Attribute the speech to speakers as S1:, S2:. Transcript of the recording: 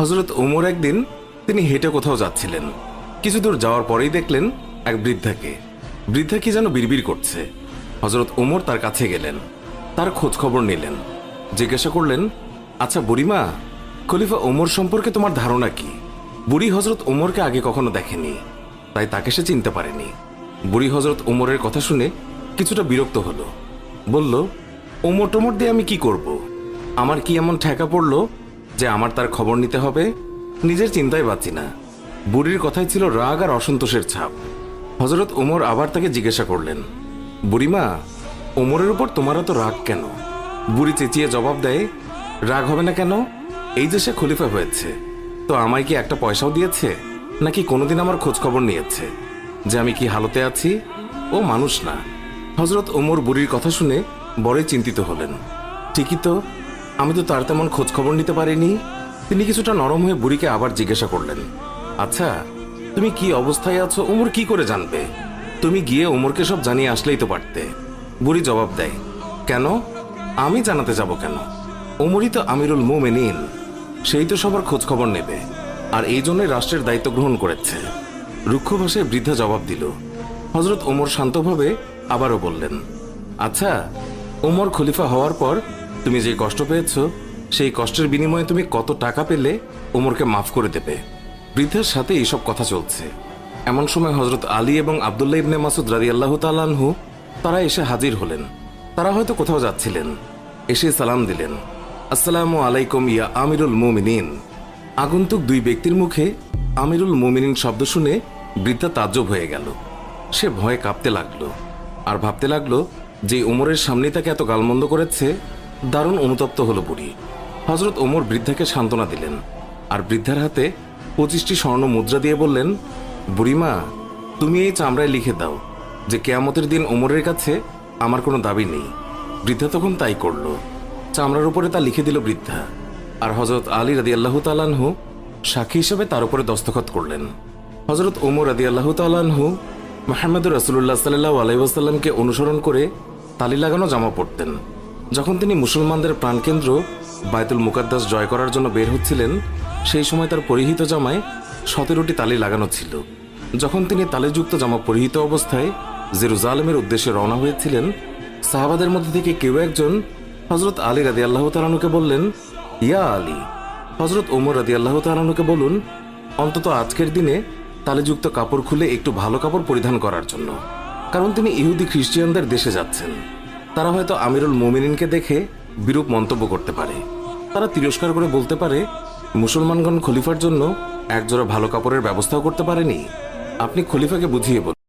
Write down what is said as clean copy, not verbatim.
S1: হযরত ওমর একদিন তিনি হেঁটে কোথাও যাচ্ছিলেন। কিছু দূর যাওয়ার পরেই দেখলেন এক বৃদ্ধাকে। বৃদ্ধা কি যেন বিড়বিড় করছে। হযরত ওমর তার কাছে গেলেন, তার খোঁজ খবর নিলেন, জিজ্ঞাসা করলেন, আচ্ছা বুড়িমা, খলিফা ওমর সম্পর্কে তোমার ধারণা কি? বুড়ি হযরত ওমরকে আগে কখনো দেখেনি, তাই তাকে সে চিনতে পারেনি। বুড়ি হযরত ওমরের কথা শুনে কিছুটা বিরক্ত হলো। বলল, ওমর টোমর দিয়ে আমি কি করব? আমার কি এমন ঠেকা পড়লো যে আমার তার খবর নিতে হবে? নিজের চিন্তায় বাঁচি না। বুড়ির কথায় ছিল রাগ আর অসন্তোষের ছাপ। হযরত ওমর আবার তাকে জিজ্ঞাসা করলেন, বুড়িমা, ওমরের উপর তোমার এত রাগ কেন? বুড়ি চেঁচিয়ে জবাব দেয়, রাগ হবে না কেন? এই যে সে খলিফা হয়েছে, তো আমায় কি একটা পয়সাও দিয়েছে? নাকি কোনোদিন আমার খোঁজ খবর নিয়েছে যে আমি কি হালতে আছি? ও মানুষ না। হযরত ওমর বুড়ির কথা শুনে বড়ই চিন্তিত হলেন। ঠিকই তো, আমি তো তার তেমন খোঁজ খবর নিতে পারিনি। তিনি কিছুটা নরম হয়ে বুড়িকে আবার জিজ্ঞাসা করলেন, আচ্ছা, তুমি কি অবস্থায় আছো ওমর কি করে জানবে? তুমি গিয়ে ওমরকে সব জানিয়ে আসলেই তো পারতে। বুড়ি জবাব দেয়, কেন? আমি জানাতে যাব কেন? ওমরই তো আমিরুল মুমিনিন, সেই তো সবার খোঁজ খবর নেবে, আর এই জন্যই রাষ্ট্রের দায়িত্ব গ্রহণ করেছে। রুক্ষ ভাষায় বৃদ্ধা জবাব দিল। হযরত ওমর শান্তভাবে আবারও বললেন, আচ্ছা, ওমর খলিফা হওয়ার পর তুমি যে কষ্ট পেয়েছ, সেই কষ্টের বিনিময়ে তুমি কত টাকা পেলে ওমরকে মাফ করে দেবে? বৃদ্ধার সাথে এইসব কথা চলছে। এমন সময় হযরত আলী এবং আব্দুল্লাহ ইবনে মাসুদ রাদিয়াল্লাহু তাআলা আনহু তারা এসে হাজির হলেন। তারা হয়তো কোথাও যাচ্ছিলেন। এসে সালাম দিলেন, আসসালামু আলাইকুম ইয়া আমিরুল মুমিনিন। আগন্তুক দুই ব্যক্তির মুখে আমিরুল মুমিনিন শব্দ শুনে বৃদ্ধা তাজ্জব হয়ে গেল। সে ভয়ে কাঁপতে লাগলো আর ভাবতে লাগলো যে ওমরের সামনে তাকে এত গালমন্দ করেছে। দারুণ অনুতপ্ত হলো বুড়ি। হযরত ওমর বৃদ্ধাকে সান্ত্বনা দিলেন আর বৃদ্ধার হাতে 25টি স্বর্ণ মুদ্রা দিয়ে বললেন, বুড়িমা, তুমি এই চামড়ায় লিখে দাও যে কিয়ামতের দিন ওমরের কাছে আমার কোনো দাবি নেই। বৃদ্ধা তখন তাই করল। চামড়ার উপরে তা লিখে দিল বৃদ্ধা, আর হযরত আলী রাদিয়াল্লাহু তাআলা আনহু সাক্ষী হিসেবে তার উপরে দস্তখত করলেন। হযরত ওমর রাদিয়াল্লাহু তাআলা আনহু মুহাম্মদুর রাসূলুল্লাহ সাল্লাল্লাহু আলাইহি ওয়াসাল্লামকে অনুসরণ করে তালি লাগানো জামা পরতেন। যখন তিনি মুসলমানদের প্রাণকেন্দ্র বায়তুল মুকাদ্দাস জয় করার জন্য বের হচ্ছিলেন, সেই সময় তার পরিহিত জামায় 17টি তালি লাগানো ছিল। যখন তিনি তালিযুক্ত জামা পরিহিত অবস্থায় জেরুজালেমের উদ্দেশ্যে রওনা হয়েছিলেন, সাহাবাদের মধ্যে থেকে কেউ একজন হযরত আলী রাদিয়াল্লাহু তাআলা আনহুকে বললেন, ইয়া আলী, হযরত ওমর রাদিয়াল্লাহু তাআলা আনহুকে বলুন অন্তত আজকের দিনে তালিযুক্ত কাপড় খুলে একটু ভালো কাপড় পরিধান করার জন্য, কারণ তিনি ইহুদি খ্রিস্টিয়ানদের দেশে যাচ্ছেন। তারা হয়তো আমিরুল মুমিনিনকে দেখে বিরূপ মন্তব্য করতে পারে। তারা তিরস্কার করে বলতে পারে, মুসলমানগণ খলিফার জন্য একজোড়া ভালো কাপড়ের ব্যবস্থাও করতে পারেনি। আপনি খলিফাকে বুঝিয়ে বলুন।